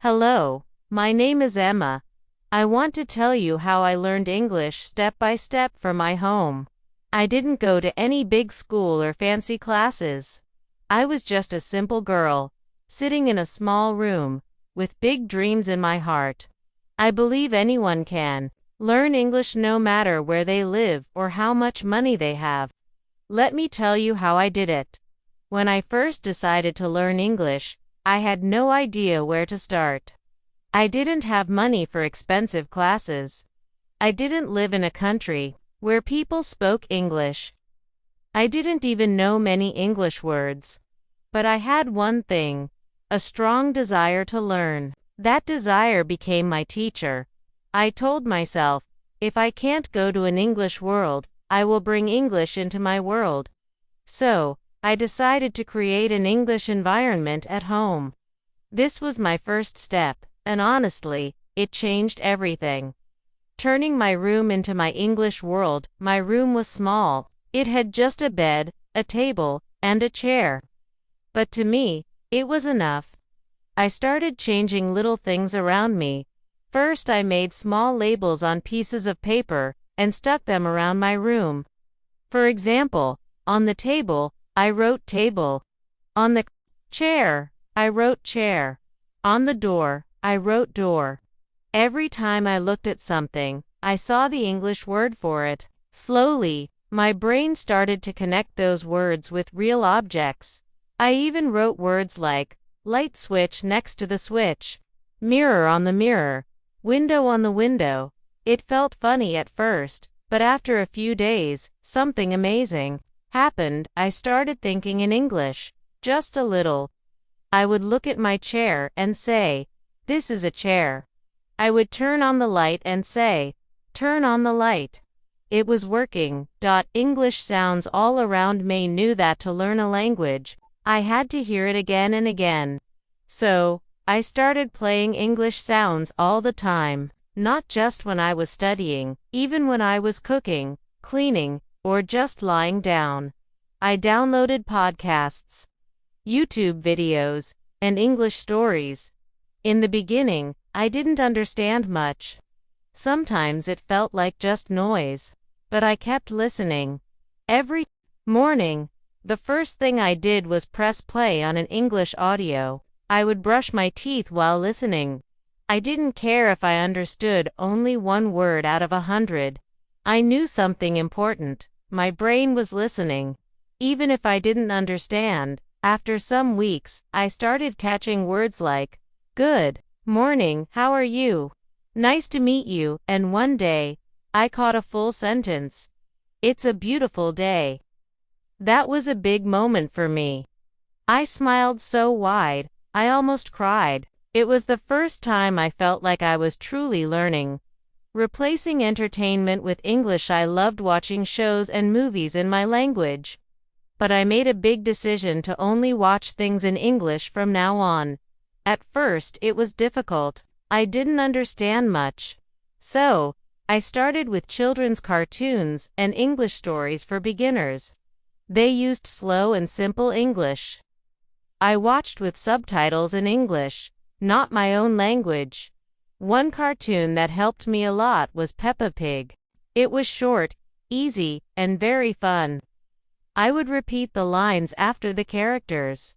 Hello, my name is Emma. I want to tell you how I learned English step by step from my home. I didn't go to any big school or fancy classes. I was just a simple girl, sitting in a small room, with big dreams in my heart. I believe anyone can learn English no matter where they live or how much money they have. Let me tell you how I did it. When I first decided to learn English, I had no idea where to start. I didn't have money for expensive classes. I didn't live in a country where people spoke English. I didn't even know many English words. But I had one thing, a strong desire to learn. That desire became my teacher. I told myself, if I can't go to an English world, I will bring English into my world. So, I decided to create an English environment at home. This was my first step, and honestly, it changed everything. Turning my room into my English world, my room was small. It had just a bed, a table, and a chair. But to me, it was enough. I started changing little things around me. First, I made small labels on pieces of paper and stuck them around my room. For example, on the table, I wrote table. On the chair, I wrote chair. On the door, I wrote door. Every time I looked at something, I saw the English word for it. Slowly, my brain started to connect those words with real objects. I even wrote words like light switch next to the switch, mirror on the mirror, window on the window. It felt funny at first, but after a few days, something amazing happened. I started thinking in English, just a little. I would look at my chair and say, "This is a chair." I would turn on the light and say, "Turn on the light." It was working. English sounds all around me knew that to learn a language, I had to hear it again and again. So, I started playing English sounds all the time, not just when I was studying, even when I was cooking, cleaning, or just lying down. I downloaded podcasts, YouTube videos, and English stories. In the beginning, I didn't understand much. Sometimes it felt like just noise, but I kept listening. Every morning, the first thing I did was press play on an English audio. I would brush my teeth while listening. I didn't care if I understood only one word out of 100. I knew something important. My brain was listening. Even if I didn't understand, after some weeks, I started catching words like, "Good morning, how are you? Nice to meet you," and one day, I caught a full sentence. "It's a beautiful day." That was a big moment for me. I smiled so wide, I almost cried. It was the first time I felt like I was truly learning. Replacing entertainment with English, I loved watching shows and movies in my language. But I made a big decision to only watch things in English from now on. At first, it was difficult. I didn't understand much. So, I started with children's cartoons and English stories for beginners. They used slow and simple English. I watched with subtitles in English, not my own language. One cartoon that helped me a lot was Peppa Pig. It was short, easy, and very fun. I would repeat the lines after the characters.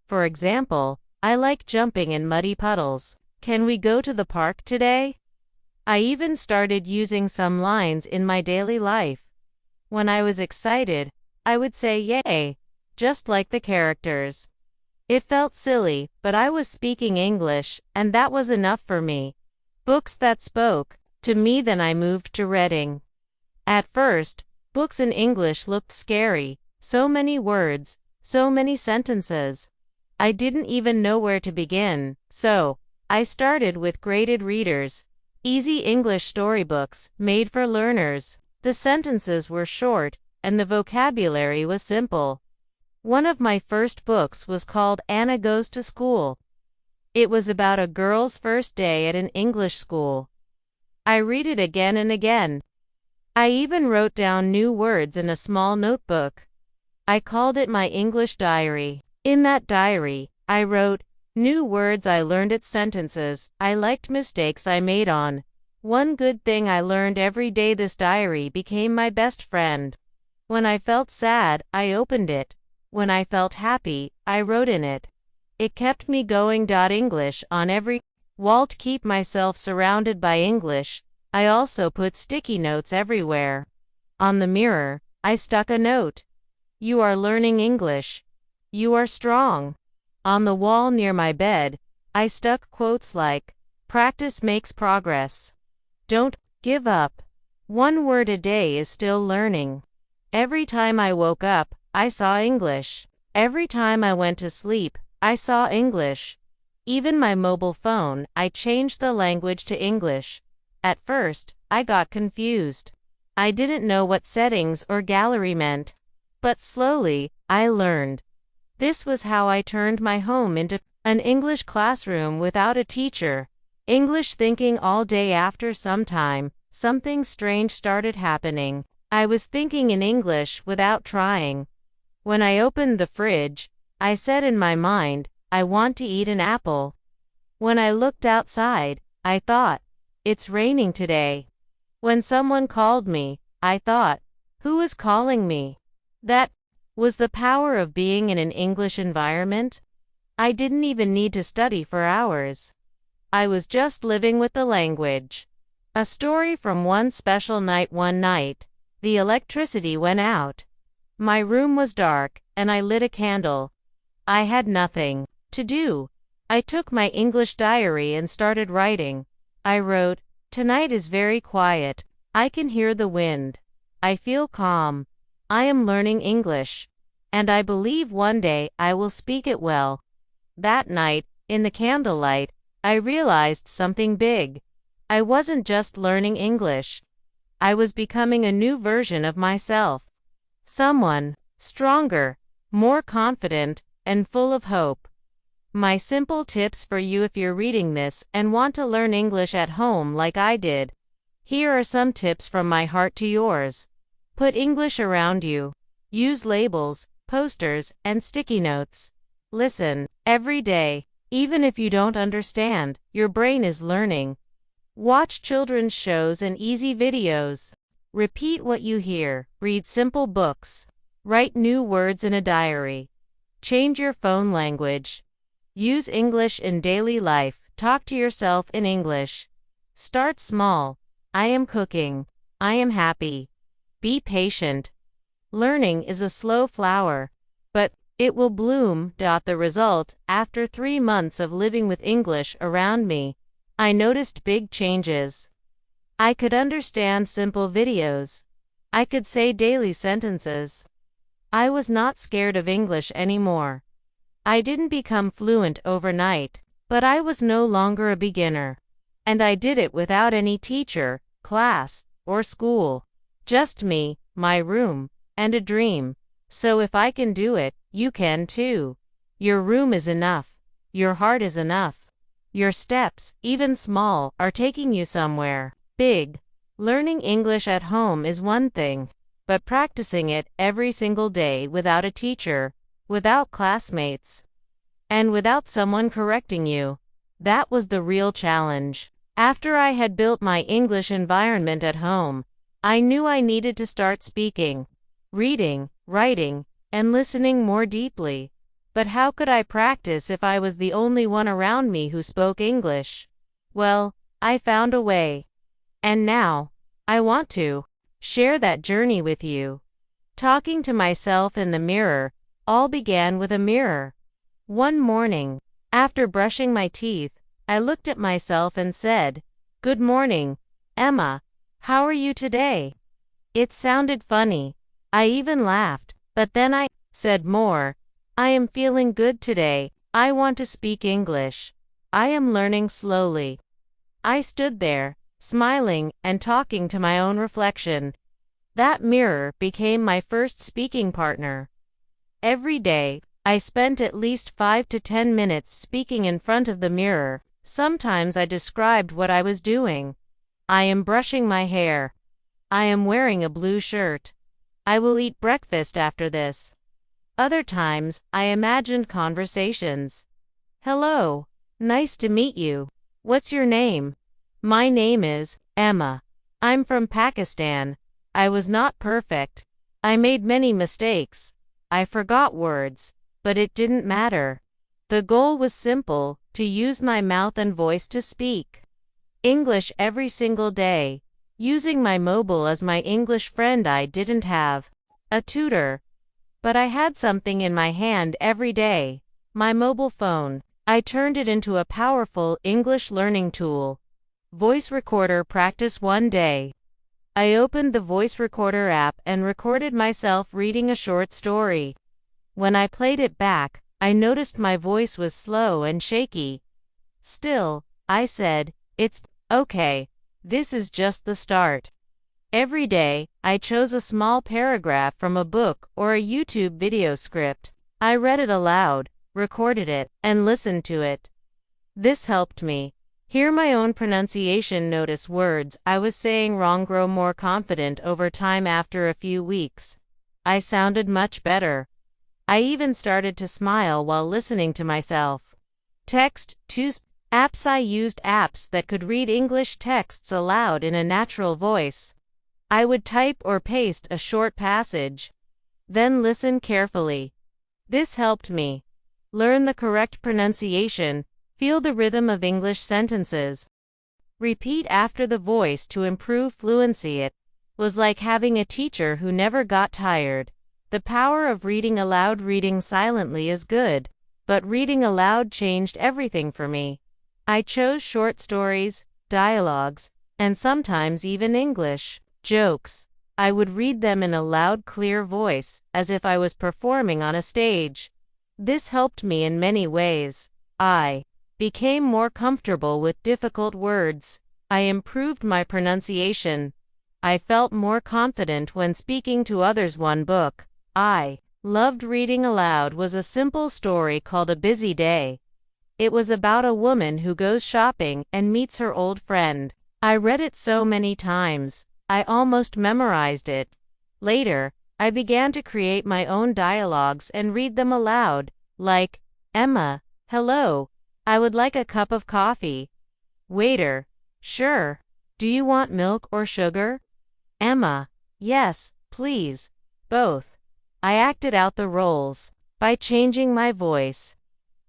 For example, I like jumping in muddy puddles. Can we go to the park today? I even started using some lines in my daily life. When I was excited, I would say yay, just like the characters. It felt silly, but I was speaking English, and that was enough for me. Books that spoke to me. Then I moved to reading. At first, books in English looked scary. So many words, so many sentences. I didn't even know where to begin, so I started with graded readers, easy English storybooks made for learners. The sentences were short, and the vocabulary was simple. One of my first books was called Anna Goes to School. It was about a girl's first day at an English school. I read it again and again. I even wrote down new words in a small notebook. I called it my English diary. In that diary, I wrote, New words I learned at sentences. I liked mistakes I made on. One good thing I learned every day. This diary became my best friend. When I felt sad, I opened it. When I felt happy, I wrote in it. It kept me going. English on every wall to keep myself surrounded by English. I also put sticky notes everywhere. On the mirror, I stuck a note. You are learning English. You are strong. On the wall near my bed, I stuck quotes like, practice makes progress. Don't give up. One word a day is still learning. Every time I woke up, I saw English. Every time I went to sleep, I saw English. Even my mobile phone, I changed the language to English. At first, I got confused. I didn't know what settings or gallery meant. But slowly, I learned. This was how I turned my home into an English classroom without a teacher. English thinking all day. After some time, something strange started happening. I was thinking in English without trying. When I opened the fridge, I said in my mind, I want to eat an apple. When I looked outside, I thought, it's raining today. When someone called me, I thought, who is calling me? That was the power of being in an English environment. I didn't even need to study for hours. I was just living with the language. A story from one special night. One night, the electricity went out. My room was dark, and I lit a candle. I had nothing to do. I took my English diary and started writing. I wrote, tonight is very quiet. I can hear the wind. I feel calm. I am learning English. And I believe one day I will speak it well. That night, in the candlelight, I realized something big. I wasn't just learning English. I was becoming a new version of myself. Someone stronger, more confident, and full of hope. My simple tips for you if you're reading this and want to learn English at home like I did. Here are some tips from my heart to yours. Put English around you. Use labels, posters, and sticky notes. Listen every day. Even if you don't understand, your brain is learning. Watch children's shows and easy videos. Repeat what you hear. Read simple books. Write new words in a diary. Change your phone language. Use English in daily life. Talk to yourself in English. Start small. I am cooking. I am happy. Be patient. Learning is a slow flower, but it will bloom. The result, after 3 months of living with English around me, I noticed big changes. I could understand simple videos. I could say daily sentences. I was not scared of English anymore. I didn't become fluent overnight, but I was no longer a beginner. And I did it without any teacher, class, or school. Just me, my room, and a dream. So if I can do it, you can too. Your room is enough. Your heart is enough. Your steps, even small, are taking you somewhere big. Learning English at home is one thing, but practicing it every single day without a teacher, without classmates, and without someone correcting you, that was the real challenge. After I had built my English environment at home, I knew I needed to start speaking, reading, writing, and listening more deeply. But how could I practice if I was the only one around me who spoke English? Well, I found a way. And now, I want to share that journey with you. Talking to myself in the mirror, all began with a mirror. One morning, after brushing my teeth, I looked at myself and said, "Good morning, Emma. How are you today?" It sounded funny. I even laughed, but then I said more. I am feeling good today. I want to speak English. I am learning slowly. I stood there, smiling and talking to my own reflection. That mirror became my first speaking partner. Every day, I spent at least 5 to 10 minutes speaking in front of the mirror. Sometimes I described what I was doing. I am brushing my hair. I am wearing a blue shirt. I will eat breakfast after this. Other times, I imagined conversations. Hello. Nice to meet you. What's your name? My name is Emma. I'm from Pakistan. I was not perfect. I made many mistakes. I forgot words, but it didn't matter. The goal was simple, to use my mouth and voice to speak English every single day, using my mobile as my English friend. I didn't have a tutor, but I had something in my hand every day, my mobile phone. I turned it into a powerful English learning tool. Voice recorder practice one day. I opened the voice recorder app and recorded myself reading a short story. When I played it back, I noticed my voice was slow and shaky. Still, I said, "It's okay. This is just the start." Every day, I chose a small paragraph from a book or a YouTube video script. I read it aloud, recorded it, and listened to it. This helped me hear my own pronunciation, notice words I was saying wrong, grow more confident over time. After a few weeks, I sounded much better. I even started to smile while listening to myself. Text to apps. I used apps that could read English texts aloud in a natural voice. I would type or paste a short passage, then listen carefully. This helped me learn the correct pronunciation, feel the rhythm of English sentences. Repeat after the voice to improve fluency. It was like having a teacher who never got tired. The power of reading aloud. Reading silently is good, but reading aloud changed everything for me. I chose short stories, dialogues, and sometimes even English jokes. I would read them in a loud, clear voice, as if I was performing on a stage. This helped me in many ways. I became more comfortable with difficult words. I improved my pronunciation. I felt more confident when speaking to others. One book I loved reading aloud was a simple story called A Busy Day. It was about a woman who goes shopping and meets her old friend. I read it so many times, I almost memorized it. Later, I began to create my own dialogues and read them aloud, like, "Emma, hello. I would like a cup of coffee." Waiter, "Sure. Do you want milk or sugar?" Emma, "Yes, please. Both." I acted out the roles by changing my voice.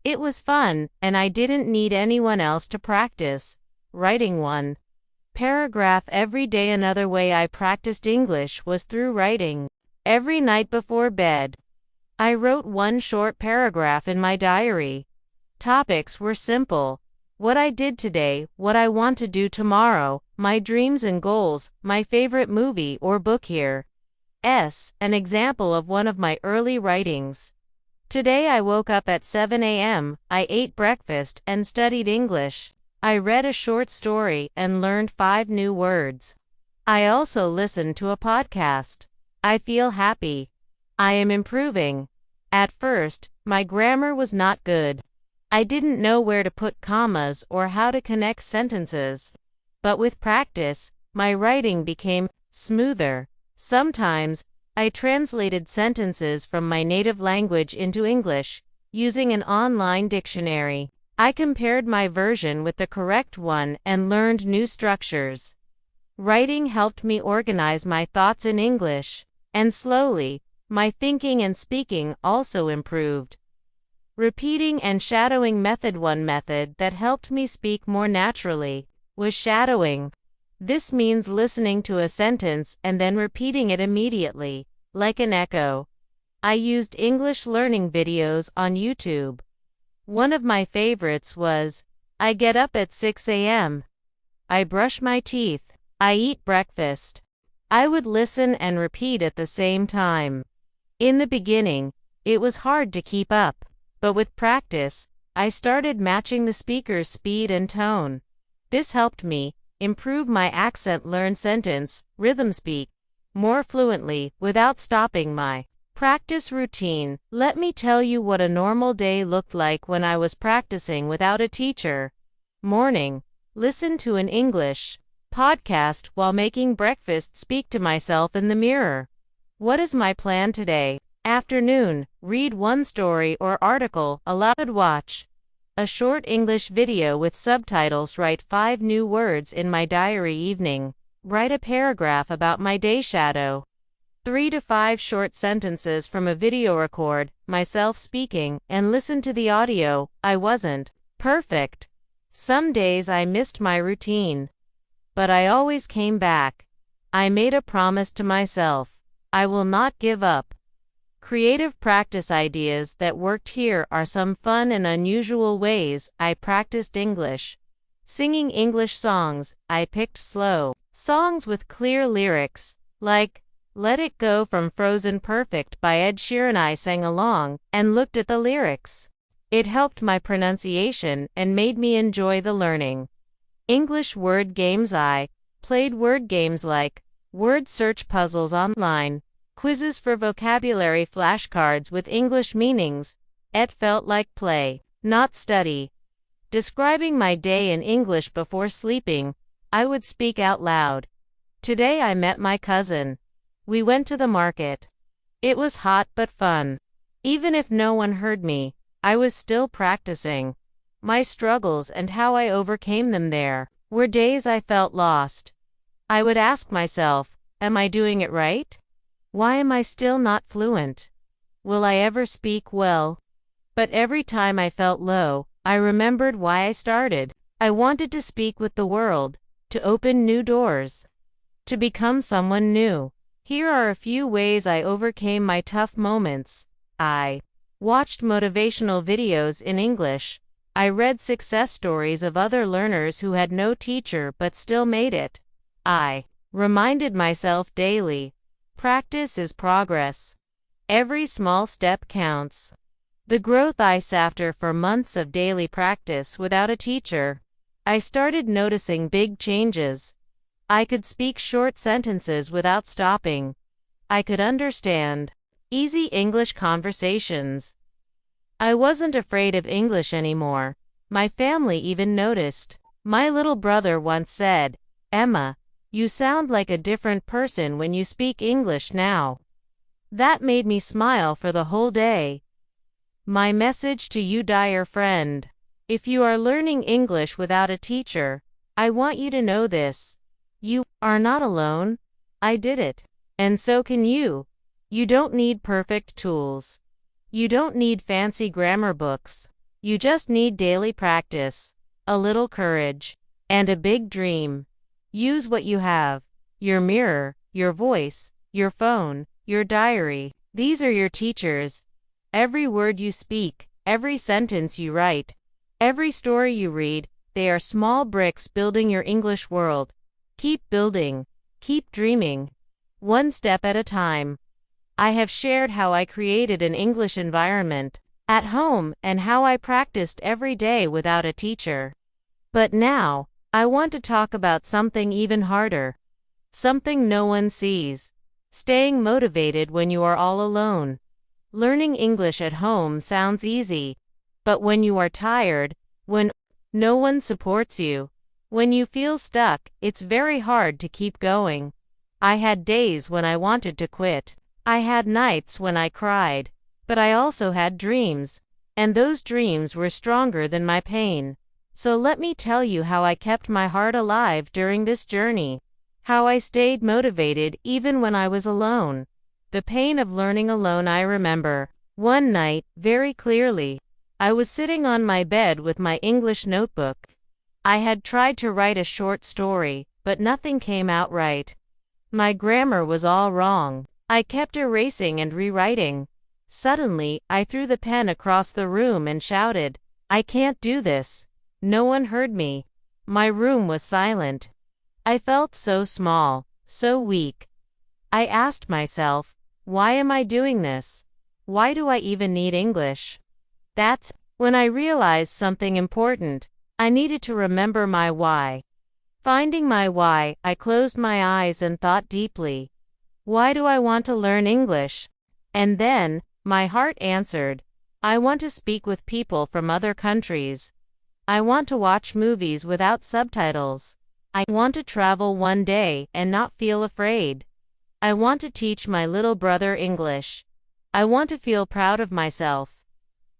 It was fun, and I didn't need anyone else to practice. Writing one paragraph every day. Another way I practiced English was through writing. Every night before bed, I wrote one short paragraph in my diary. Topics were simple: what I did today, what I want to do tomorrow, my dreams and goals, my favorite movie or book. Here an example of one of my early writings. Today I woke up at 7 a.m., I ate breakfast and studied English. I read a short story and learned 5 new words. I also listened to a podcast. I feel happy. I am improving. At first, my grammar was not good. I didn't know where to put commas or how to connect sentences. But with practice, my writing became smoother. Sometimes, I translated sentences from my native language into English, using an online dictionary. I compared my version with the correct one and learned new structures. Writing helped me organize my thoughts in English, and slowly, my thinking and speaking also improved. Repeating and shadowing method. One method that helped me speak more naturally was shadowing. This means listening to a sentence and then repeating it immediately, like an echo. I used English learning videos on YouTube. One of my favorites was, "I get up at 6 a.m. I brush my teeth. I eat breakfast." I would listen and repeat at the same time. In the beginning, it was hard to keep up, but with practice, I started matching the speaker's speed and tone. This helped me improve my accent, learn sentence, rhythm, speak more fluently without stopping my practice routine. Let me tell you what a normal day looked like when I was practicing without a teacher. Morning, listen to an English podcast while making breakfast, speak to myself in the mirror. What is my plan today? Afternoon, read one story or article aloud, watch A short English video with subtitles. Write 5 new words in my diary evening. Write a paragraph about my day shadow. 3 to 5 short sentences from a video. Record myself speaking and listen to the audio. I wasn't perfect. Some days I missed my routine, but I always came back. I made a promise to myself. I will not give up. Creative practice ideas that worked. Here are some fun and unusual ways I practiced English. Singing English songs. I picked slow songs with clear lyrics, like Let It Go from Frozen Perfect by Ed Sheeran. I sang along and looked at the lyrics. It helped my pronunciation and made me enjoy the learning. English word games. I played word games like word search puzzles online, quizzes for vocabulary, flashcards with English meanings. It felt like play, not study. Describing my day in English before sleeping. I would speak out loud. Today I met my cousin. We went to the market. It was hot but fun. Even if no one heard me, I was still practicing. My struggles and how I overcame them. There were days I felt lost. I would ask myself, am I doing it right? Why am I still not fluent? Will I ever speak well? But every time I felt low, I remembered why I started. I wanted to speak with the world, to open new doors, to become someone new. Here are a few ways I overcame my tough moments. I watched motivational videos in English. I read success stories of other learners who had no teacher but still made it. I reminded myself daily. Practice is progress. Every small step counts. The growth. After for months of daily practice without a teacher, I started noticing big changes. I could speak short sentences without stopping. I could understand easy English conversations. I wasn't afraid of English anymore. My family even noticed. My little brother once said, "Emma, you sound like a different person when you speak English now." That made me smile for the whole day. My message to you, dear friend. If you are learning English without a teacher, I want you to know this. You are not alone. I did it. And so can you. You don't need perfect tools. You don't need fancy grammar books. You just need daily practice, a little courage, and a big dream. Use what you have. Your mirror, your voice, your phone, your diary. These are your teachers. Every word you speak, every sentence you write, every story you read, they are small bricks building your English world. Keep building. Keep dreaming. One step at a time. I have shared how I created an English environment at home and how I practiced every day without a teacher. But now, I want to talk about something even harder. Something no one sees. Staying motivated when you are all alone. Learning English at home sounds easy. But when you are tired, when no one supports you, when you feel stuck, it's very hard to keep going. I had days when I wanted to quit. I had nights when I cried. But I also had dreams. And those dreams were stronger than my pain. So let me tell you how I kept my heart alive during this journey. How I stayed motivated even when I was alone. The pain of learning alone. I remember one night very clearly. I was sitting on my bed with my English notebook. I had tried to write a short story, but nothing came out right. My grammar was all wrong. I kept erasing and rewriting. Suddenly, I threw the pen across the room and shouted, "I can't do this." No one heard me. My room was silent. I felt so small, so weak. I asked myself, why am I doing this? Why do I even need English? That's when I realized something important. I needed to remember my why. Finding my why, I closed my eyes and thought deeply. Why do I want to learn English? And then, my heart answered, I want to speak with people from other countries. I want to watch movies without subtitles. I want to travel one day and not feel afraid. I want to teach my little brother English. I want to feel proud of myself.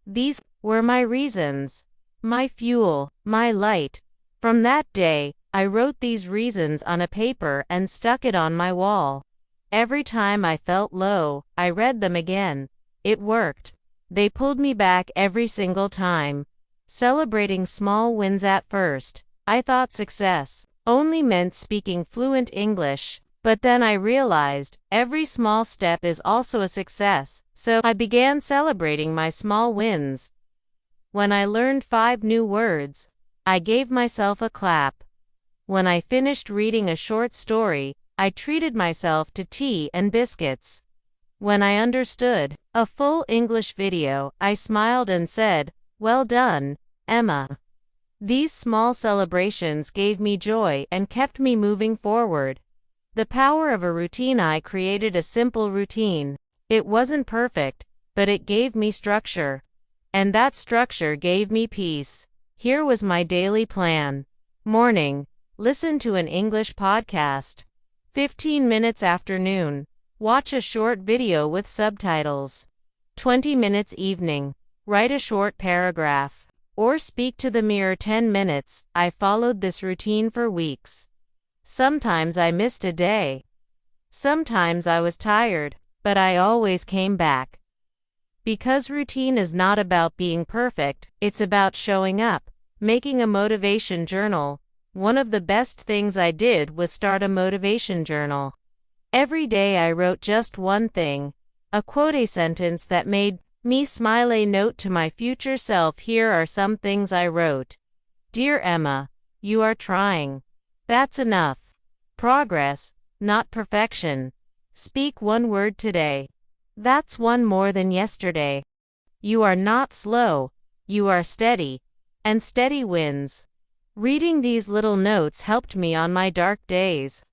These were my reasons. my fuel, my light. From that day, I wrote these reasons on a paper and stuck it on my wall. Every time I felt low, I read them again. It worked. They pulled me back every single time. Celebrating small wins at first, I thought success only meant speaking fluent English. But then I realized every small step is also a success, so I began celebrating my small wins. When I learned 5 new words, I gave myself a clap. When I finished reading a short story, I treated myself to tea and biscuits. When I understood a full English video, I smiled and said, "Well done, Emma." These small celebrations gave me joy and kept me moving forward. The power of a routine. I created a simple routine. It wasn't perfect, but it gave me structure. And that structure gave me peace. Here was my daily plan. Morning, listen to an English podcast. 15 minutes afternoon, watch a short video with subtitles. 20 minutes evening, write a short paragraph. Or speak to the mirror 10 minutes. I followed this routine for weeks. Sometimes I missed a day. Sometimes I was tired, but I always came back. Because routine is not about being perfect, it's about showing up. Making a motivation journal. One of the best things I did was start a motivation journal. Every day I wrote just one thing, a quote, a sentence that made me smile, a note to my future self. Here are some things I wrote. Dear Emma, you are trying. That's enough. Progress, not perfection. Speak 1 word today. That's 1 more than yesterday. You are not slow. You are steady. And steady wins. Reading these little notes helped me on my dark days.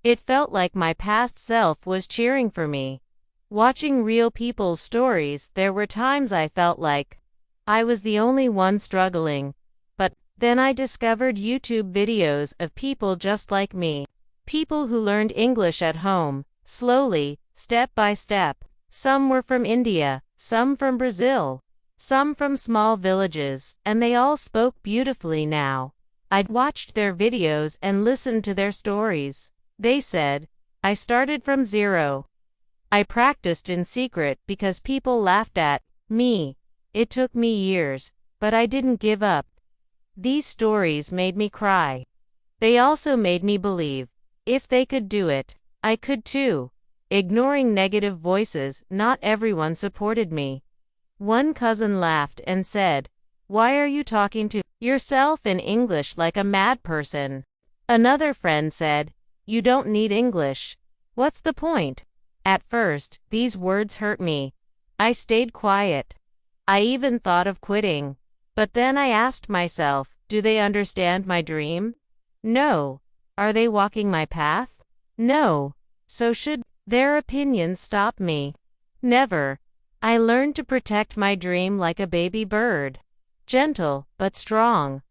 It felt like my past self was cheering for me. Watching real people's stories, there were times I felt like I was the only one struggling. But then I discovered YouTube videos of people just like me. People who learned English at home, slowly, step by step. Some were from India, some from Brazil, some from small villages, and they all spoke beautifully now. I'd watched their videos and listened to their stories. They said, I started from zero. I practiced in secret because people laughed at me. It took me years, but I didn't give up. These stories made me cry. They also made me believe, if they could do it, I could too. Ignoring negative voices, not everyone supported me. One cousin laughed and said, "Why are you talking to yourself in English like a mad person?" Another friend said, "You don't need English. What's the point?" At first, these words hurt me. I stayed quiet. I even thought of quitting. But then I asked myself, do they understand my dream? No. Are they walking my path? No. So should their opinions stop me? Never. I learned to protect my dream like a baby bird. Gentle, but strong.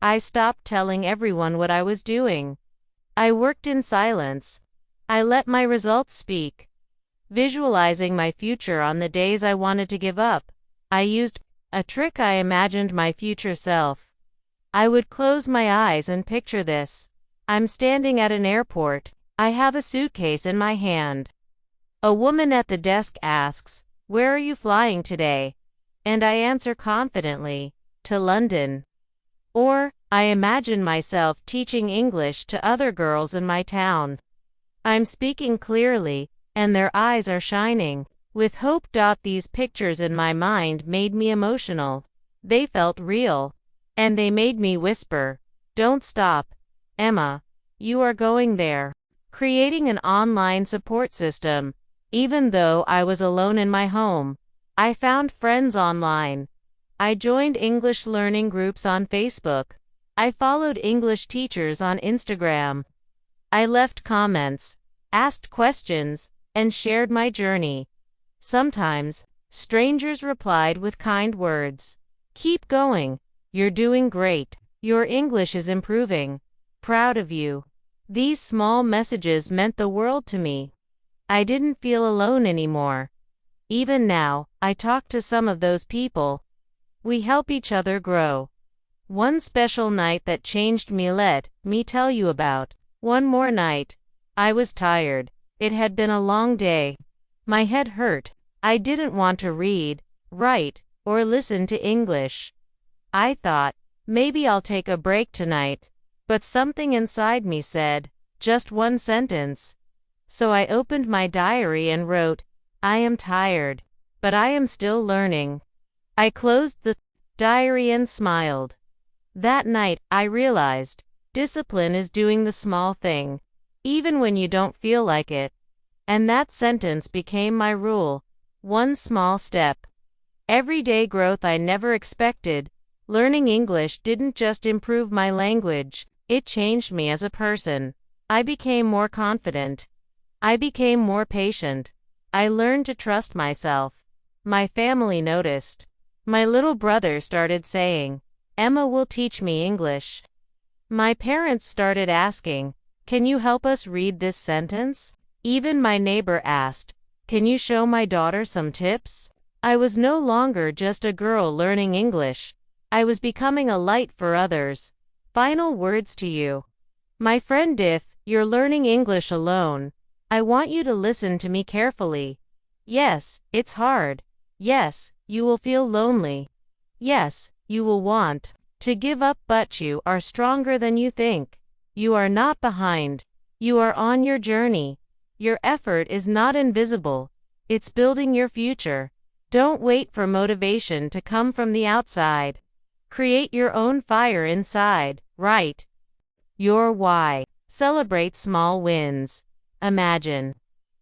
I stopped telling everyone what I was doing. I worked in silence. I let my results speak. Visualizing my future on the days I wanted to give up, I used a trick. I imagined my future self. I would close my eyes and picture this. I'm standing at an airport. I have a suitcase in my hand. A woman at the desk asks, "Where are you flying today?" And I answer confidently, "To London." Or, I imagine myself teaching English to other girls in my town. I'm speaking clearly, and their eyes are shining with hope. These pictures in my mind made me emotional. They felt real. And they made me whisper, "Don't stop, Emma. You are going there." Creating an online support system. Even though I was alone in my home, I found friends online. I joined English learning groups on Facebook. I followed English teachers on Instagram. I left comments, asked questions, and shared my journey. Sometimes, strangers replied with kind words. "Keep going. You're doing great. Your English is improving. Proud of you." These small messages meant the world to me. I didn't feel alone anymore. Even now, I talk to some of those people. We help each other grow. One special night that changed me, let me tell you about. One more night. I was tired. It had been a long day. My head hurt. I didn't want to read, write, or listen to English. I thought, maybe I'll take a break tonight. But something inside me said, just one sentence. So I opened my diary and wrote, I am tired, but I am still learning. I closed the diary and smiled. That night, I realized, discipline is doing the small thing, even when you don't feel like it. And that sentence became my rule. One small step. Everyday growth I never expected. Learning English didn't just improve my language, it changed me as a person. I became more confident. I became more patient. I learned to trust myself. My family noticed. My little brother started saying, Emma will teach me English. My parents started asking, can you help us read this sentence? Even my neighbor asked, can you show my daughter some tips? I was no longer just a girl learning English. I was becoming a light for others. Final words to you. My friend, if you're learning English alone, I want you to listen to me carefully. Yes, it's hard. Yes, you will feel lonely. Yes, you will want to give up, but you are stronger than you think. You are not behind. You are on your journey. Your effort is not invisible. It's building your future. Don't wait for motivation to come from the outside. Create your own fire inside. Write your why. Celebrate small wins. Imagine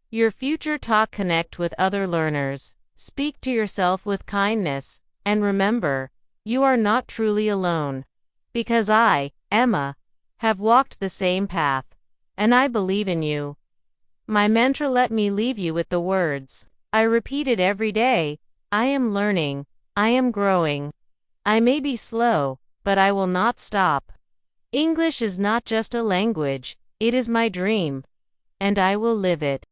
your future. Talk, connect with other learners. Speak to yourself with kindness. And remember, you are not truly alone. Because I, Emma, have walked the same path. And I believe in you. My mentor let me leave you with the words I repeated every day. I am learning. I am growing. I may be slow, but I will not stop. English is not just a language, it is my dream. And I will live it.